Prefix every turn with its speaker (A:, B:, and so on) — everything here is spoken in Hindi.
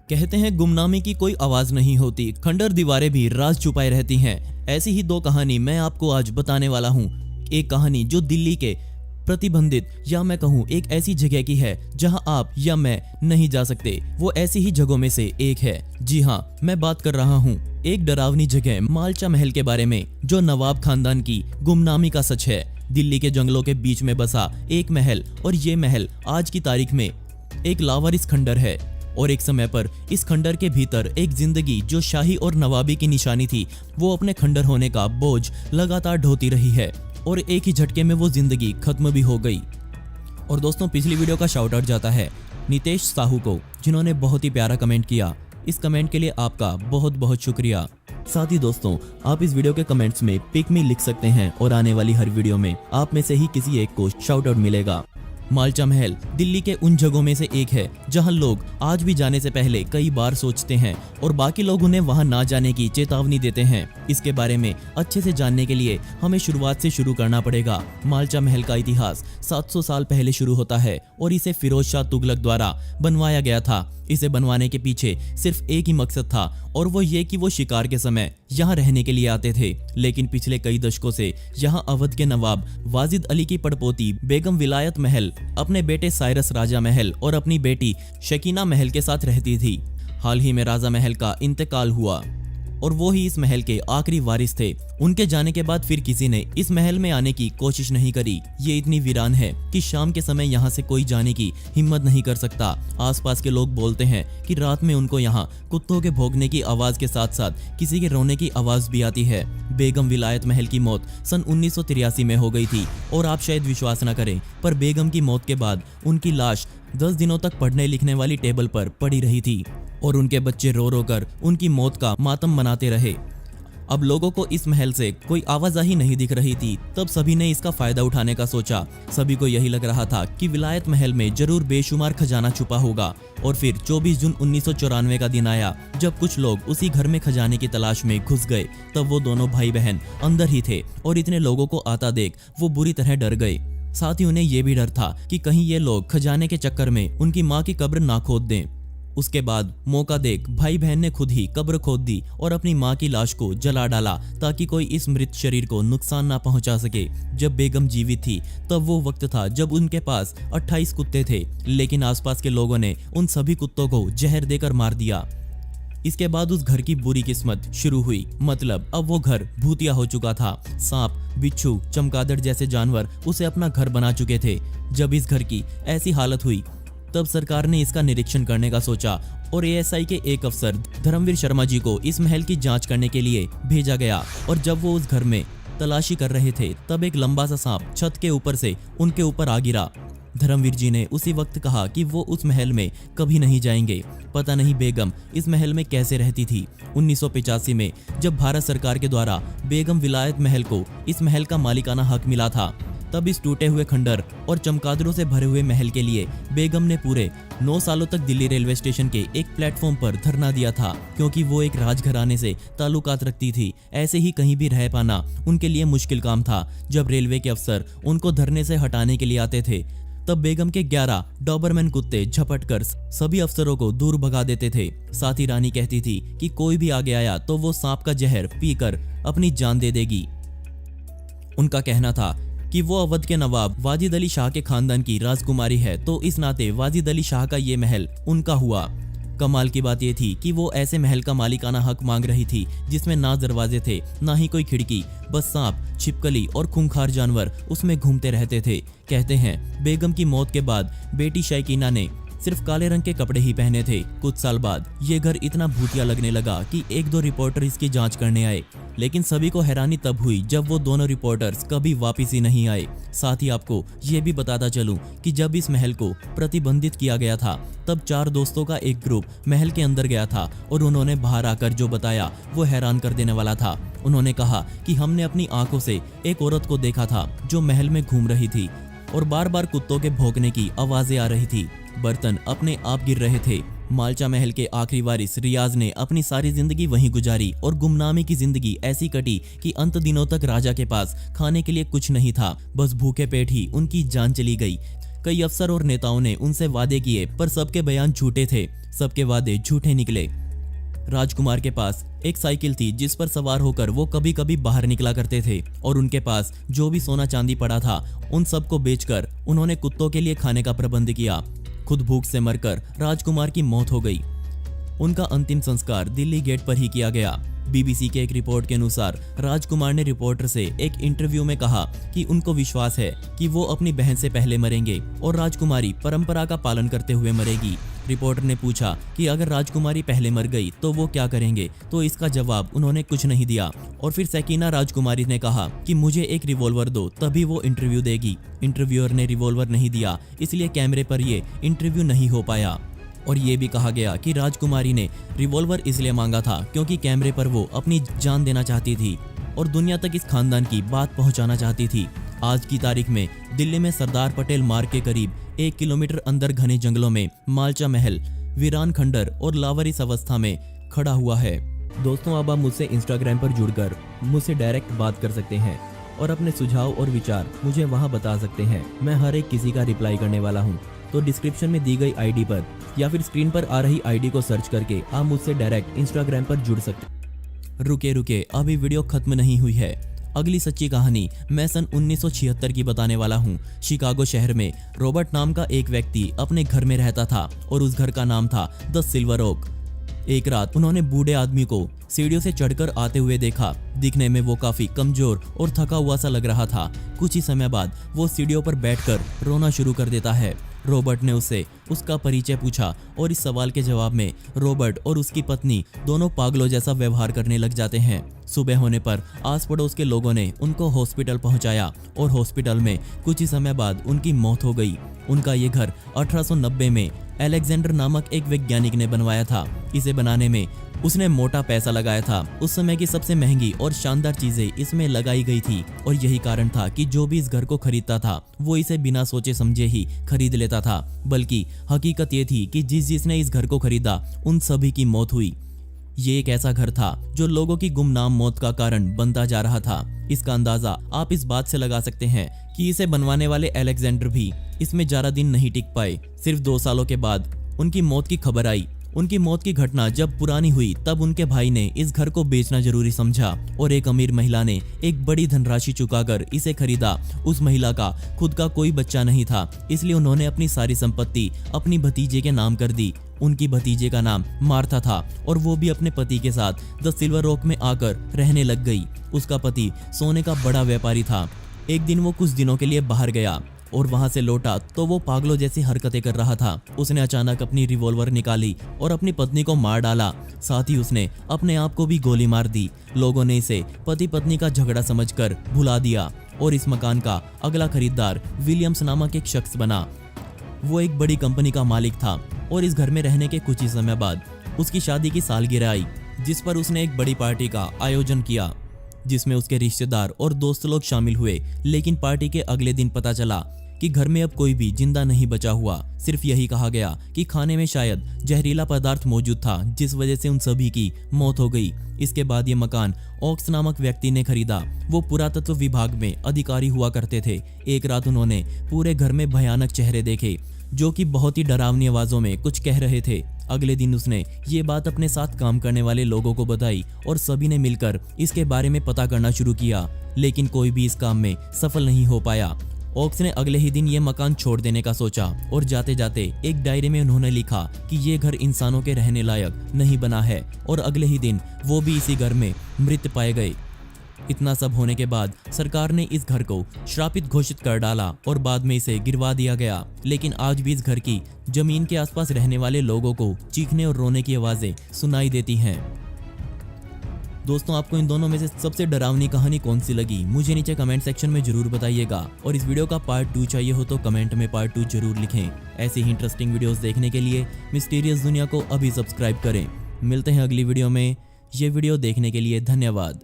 A: कहते हैं गुमनामी की कोई आवाज नहीं होती, खंडर दीवारें भी राज छुपाए रहती हैं। ऐसी ही दो कहानी मैं आपको आज बताने वाला हूँ। एक कहानी जो दिल्ली के प्रतिबंधित या मैं कहूँ एक ऐसी जगह की है जहां आप या मैं नहीं जा सकते। वो ऐसी ही जगहों में से एक है। जी हाँ, मैं बात कर रहा हूँ एक डरावनी जगह मालचा महल के बारे में, जो नवाब खानदान की गुमनामी का सच है। दिल्ली के जंगलों के बीच में बसा एक महल, और ये महल आज की तारीख में एक लावारिस खंडर है। और एक समय पर इस खंडर के भीतर एक जिंदगी जो शाही और नवाबी की निशानी थी, वो अपने खंडर होने का बोझ लगातार ढोती रही है, और एक ही झटके में वो जिंदगी खत्म भी हो गई। और दोस्तों, पिछली वीडियो का शाउट आउट जाता है नितेश साहू को, जिन्होंने बहुत ही प्यारा कमेंट किया। इस कमेंट के लिए आपका बहुत बहुत शुक्रिया। साथ ही दोस्तों, आप इस वीडियो के कमेंट्स में पिक मी लिख सकते हैं, और आने वाली हर वीडियो में आप में से ही किसी एक को शाउट आउट मिलेगा। मालचा महल दिल्ली के उन जगहों में से एक है जहां लोग आज भी जाने से पहले कई बार सोचते हैं, और बाकी लोग उन्हें वहां ना जाने की चेतावनी देते हैं। इसके बारे में अच्छे से जानने के लिए हमें शुरुआत से शुरू करना पड़ेगा। मालचा महल का इतिहास 700 साल पहले शुरू होता है, और इसे फिरोज शाह तुगलक द्वारा बनवाया गया था। इसे बनवाने के पीछे सिर्फ एक ही मकसद था, और वो ये कि वो शिकार के समय यहाँ रहने के लिए आते थे। लेकिन पिछले कई दशकों से यहाँ अवध के नवाब वाजिद अली की पड़पोती बेगम विलायत महल अपने बेटे साइरस राजा महल और अपनी बेटी शकीना महल के साथ रहती थी। हाल ही में राजा महल का इंतकाल हुआ, और वो ही इस महल के आखिरी वारिस थे। उनके जाने के बाद फिर किसी ने इस महल में आने की कोशिश नहीं करी। ये इतनी वीरान है कि शाम के समय यहाँ से कोई जाने की हिम्मत नहीं कर सकता। आसपास के लोग बोलते हैं कि रात में उनको यहाँ कुत्तों के भौंकने की आवाज के साथ साथ किसी के रोने की आवाज भी आती है। बेगम विलायत महल की मौत सन 1983 में हो गई थी, और आप शायद विश्वास न करें, पर बेगम की मौत के बाद उनकी लाश 10 दिनों तक पढ़ने लिखने वाली टेबल पर पड़ी रही थी, और उनके बच्चे रो रो कर उनकी मौत का मातम मनाते रहे। अब लोगों को इस महल से कोई आवाजाही नहीं दिख रही थी, तब सभी ने इसका फायदा उठाने का सोचा। सभी को यही लग रहा था कि विलायत महल में जरूर बेशुमार खजाना छुपा होगा। और फिर 24 जून 1994 का दिन आया, जब कुछ लोग उसी घर में खजाने की तलाश में घुस गए। तब वो दोनों भाई बहन अंदर ही थे, और इतने लोगों को आता देख वो बुरी तरह डर गए। साथ ही उन्हें यह भी डर था कि कहीं ये लोग खजाने के चक्कर में उनकी माँ की कब्र ना खोद दें। उसके बाद मौका देख भाई बहन ने खुद ही कब्र खोद दी और अपनी मां की लाश को जला डाला, ताकि कोई इस मृत शरीर को नुकसान ना पहुंचा सके। जब बेगम जीवित थी तब वो वक्त था जब उनके पास 28 कुत्ते थे, लेकिन आसपास के लोगों ने उन सभी कुत्तों को जहर देकर मार दिया। इसके बाद उस घर की बुरी किस्मत शुरू हुई। मतलब अब वो घर भूतिया हो चुका था। सांप, बिच्छू, चमगादड़ जैसे जानवर उसे अपना घर बना चुके थे। जब इस घर की ऐसी हालत हुई, तब सरकार ने इसका निरीक्षण करने का सोचा, और एएसआई के एक अफसर धर्मवीर शर्मा जी को इस महल की जांच करने के लिए भेजा गया। और जब वो उस घर में तलाशी कर रहे थे, तब एक लंबा सा सांप छत के ऊपर से उनके ऊपर आ गिरा। धर्मवीर जी ने उसी वक्त कहा कि वो उस महल में कभी नहीं जाएंगे। पता नहीं बेगम इस महल में कैसे रहती थी। 1985 में जब भारत सरकार के द्वारा बेगम विलायत महल को इस महल का मालिकाना हक मिला था, तब इस टूटे हुए खंडर और चमगादड़ों से भरे हुए महल के लिए बेगम ने पूरे 9 सालों तक दिल्ली रेलवे स्टेशन के एक प्लेटफॉर्म पर धरना दिया था, क्योंकि वो एक राजघराने से ताल्लुकात रखती थी। ऐसे ही कहीं भी रह पाना उनके लिए मुश्किल काम था। जब रेलवे के अफसर उनको धरने से हटाने के लिए आते थे, तब बेगम के 11 डॉबरमैन कुत्ते झपट कर सभी अफसरों को दूर भगा देते थे। साथ ही रानी कहती थी कि कोई भी आगे आया तो वो सांप का जहर पीकर अपनी जान दे देगी। उनका कहना था कि वो अवध के नवाब वाजिद अली शाह के खानदान की राजकुमारी है, तो इस नाते वाजिद अली शाह का ये महल उनका हुआ। कमाल की बात ये थी कि वो ऐसे महल का मालिकाना हक मांग रही थी जिसमें ना दरवाजे थे, ना ही कोई खिड़की, बस सांप, छिपकली और खूंखार जानवर उसमें घूमते रहते थे। कहते हैं बेगम की मौत के बाद बेटी शकीना ने सिर्फ काले रंग के कपड़े ही पहने थे। कुछ साल बाद ये घर इतना भूतिया लगने लगा कि 1-2 रिपोर्टर इसकी जांच करने आए, लेकिन सभी को हैरानी तब हुई जब वो दोनों रिपोर्टर्स कभी वापस ही नहीं आए। साथ ही आपको ये भी बताता चलूं कि जब इस महल को प्रतिबंधित किया गया था, तब 4 दोस्तों का एक ग्रुप महल के अंदर गया था, और उन्होंने बाहर आकर जो बताया वो हैरान कर देने वाला था। उन्होंने कहा कि हमने अपनी आंखों से एक औरत को देखा था जो महल में घूम रही थी, और बार बार कुत्तों के भौंकने की आवाजें आ रही थी। बर्तन अपने आप गिर रहे थे। मालचा महल के आखिरी वारिस रियाज ने अपनी सारी जिंदगी वहीं गुजारी, और गुमनामी की जिंदगी ऐसी कटी कि अंत दिनों तक राजा के पास खाने के लिए कुछ नहीं था। बस भूखे पेट ही उनकी जान चली गई। कई अफसर और नेताओं ने उनसे वादे किए, पर सबके बयान झूठे थे, सबके वादे झूठे निकले। राजकुमार के पास एक साइकिल थी जिस पर सवार होकर वो कभी कभी बाहर निकला करते थे, और उनके पास जो भी सोना चांदी पड़ा था उन सबको बेचकर उन्होंने कुत्तों के लिए खाने का प्रबंध किया। खुद भूख से मरकर राजकुमार की मौत हो गई। उनका अंतिम संस्कार दिल्ली गेट पर ही किया गया। बीबीसी के एक रिपोर्ट के अनुसार राजकुमार ने रिपोर्टर से एक इंटरव्यू में कहा कि उनको विश्वास है कि वो अपनी बहन से पहले मरेंगे और राजकुमारी परंपरा का पालन करते हुए मरेगी। रिपोर्टर ने पूछा कि अगर राजकुमारी पहले मर गई तो वो क्या करेंगे, तो इसका जवाब उन्होंने कुछ नहीं दिया। और फिर सकीना राजकुमारी ने कहा कि मुझे एक रिवॉल्वर दो, तभी वो इंटरव्यू देगी। इंटरव्यूअर ने रिवॉल्वर नहीं दिया, इसलिए कैमरे पर ये इंटरव्यू नहीं हो पाया। और ये भी कहा गया कि राजकुमारी ने रिवॉल्वर इसलिए मांगा था क्योंकि कैमरे पर वो अपनी जान देना चाहती थी और दुनिया तक इस खानदान की बात पहुंचाना चाहती थी। आज की तारीख में दिल्ली में सरदार पटेल मार्ग के करीब 1 किलोमीटर अंदर घने जंगलों में मालचा महल वीरान खंडर और लावारिस अवस्था में खड़ा हुआ है। दोस्तों, अब आप मुझसे इंस्टाग्राम पर जुड़कर मुझसे डायरेक्ट बात कर सकते हैं और अपने सुझाव और विचार मुझे वहां बता सकते हैं। मैं हर एक किसी का रिप्लाई करने वाला हूं। तो डिस्क्रिप्शन में दी गई आईडी पर या फिर स्क्रीन पर आ रही आईडी को सर्च करके आप मुझसे डायरेक्ट इंस्टाग्राम पर जुड़ सकते। रुके अभी वीडियो खत्म नहीं हुई है। अगली सच्ची कहानी मैं सन 1976 की बताने वाला हूँ। शिकागो शहर में रॉबर्ट नाम का एक व्यक्ति अपने घर में रहता था और उस घर का नाम था द सिल्वर ओक। एक रात उन्होंने बूढ़े आदमी को सीढ़ियों से चढ़कर आते हुए देखा। दिखने में वो काफी कमजोर और थका हुआ सा लग रहा था। कुछ ही समय बाद वो सीढ़ियों पर बैठकर रोना शुरू कर देता है। रॉबर्ट ने उससे उसका परिचय पूछा और इस सवाल के जवाब में रॉबर्ट और उसकी पत्नी दोनों पागलों जैसा व्यवहार करने लग जाते हैं। सुबह होने पर आस पड़ोस के लोगों ने उनको हॉस्पिटल पहुंचाया और हॉस्पिटल में कुछ ही समय बाद उनकी मौत हो गई। उनका ये घर 1890 में अलेक्जेंडर नामक एक वैज्ञानिक ने बनवाया था। इसे बनाने में उसने मोटा पैसा लगाया था। उस समय की सबसे महंगी और शानदार चीजें इसमें लगाई गई थी और यही कारण था कि जो भी इस घर को खरीदता था वो इसे बिना सोचे समझे ही खरीद लेता था। बल्कि हकीकत ये थी कि जिसने इस घर को खरीदा उन सभी की मौत हुई। ये एक ऐसा घर था जो लोगों की गुमनाम मौत का कारण बनता जा रहा था। इसका अंदाजा आप इस बात से लगा सकते हैं कि इसे बनवाने वाले अलेक्जेंडर भी इसमें ज्यादा दिन नहीं टिक पाए। सिर्फ 2 सालों के बाद उनकी मौत की खबर आई। उनकी मौत की घटना जब पुरानी हुई तब उनके भाई ने इस घर को बेचना जरूरी समझा और एक अमीर महिला ने एक बड़ी धनराशि चुकाकर इसे खरीदा। उस महिला का खुद का कोई बच्चा नहीं था, इसलिए उन्होंने अपनी सारी संपत्ति अपनी भतीजे के नाम कर दी। उनकी भतीजे का नाम मार्था था और वो भी अपने पति के साथ द सिल्वर रॉक में आकर रहने लग गई। उसका पति सोने का बड़ा व्यापारी था। एक दिन वो कुछ दिनों के लिए बाहर गया और वहां से लौटा तो वो पागलों जैसी हरकतें कर रहा था। उसने अचानक अपनी रिवॉल्वर निकाली और अपनी पत्नी को मार डाला। साथ ही उसने अपने आप को भी गोली मार दी। लोगों ने इसे पति पत्नी का झगड़ा समझकर भुला दिया और इस मकान का अगला खरीदार विलियम्स नामक एक शख्स बना। वो एक बड़ी कंपनी का मालिक था और इस घर में रहने के कुछ ही समय बाद उसकी शादी की सालगिरह आई, जिस पर उसने एक बड़ी पार्टी का आयोजन किया जिसमें उसके रिश्तेदार और दोस्त लोग शामिल हुए। लेकिन पार्टी के अगले दिन पता चला कि घर में अब कोई भी जिंदा नहीं बचा हुआ। सिर्फ यही कहा गया कि खाने में शायद जहरीला पदार्थ मौजूद था, जिस वजह से उन सभी की मौत हो गई। इसके बाद ये मकान ऑक्स नामक व्यक्ति ने खरीदा। वो पुरातत्व विभाग में अधिकारी हुआ करते थे। एक रात उन्होंने पूरे घर में भयानक चेहरे देखे जो कि बहुत ही डरावनी आवाजों में कुछ कह रहे थे। अगले दिन उसने ये बात अपने साथ काम करने वाले लोगों को बताई और सभी ने मिलकर इसके बारे में पता करना शुरू किया, लेकिन कोई भी इस काम में सफल नहीं हो पाया। ऑक्स ने अगले ही दिन ये मकान छोड़ देने का सोचा और जाते जाते एक डायरी में उन्होंने लिखा कि ये घर इंसानों के रहने लायक नहीं बना है और अगले ही दिन वो भी इसी घर में मृत पाए गए। इतना सब होने के बाद सरकार ने इस घर को श्रापित घोषित कर डाला और बाद में इसे गिरवा दिया गया। लेकिन आज भी इस घर की जमीन के आसपास रहने वाले लोगों को चीखने और रोने की आवाजें सुनाई देती हैं। दोस्तों, आपको इन दोनों में से सबसे डरावनी कहानी कौन सी लगी मुझे नीचे कमेंट सेक्शन में जरूर बताइएगा। और इस वीडियो का पार्ट 2 चाहिए हो तो कमेंट में पार्ट 2 जरूर लिखें। ऐसे ही इंटरेस्टिंग वीडियोस देखने के लिए मिस्टीरियस दुनिया को अभी सब्सक्राइब करें। मिलते हैं अगली वीडियो में। ये वीडियो देखने के लिए धन्यवाद।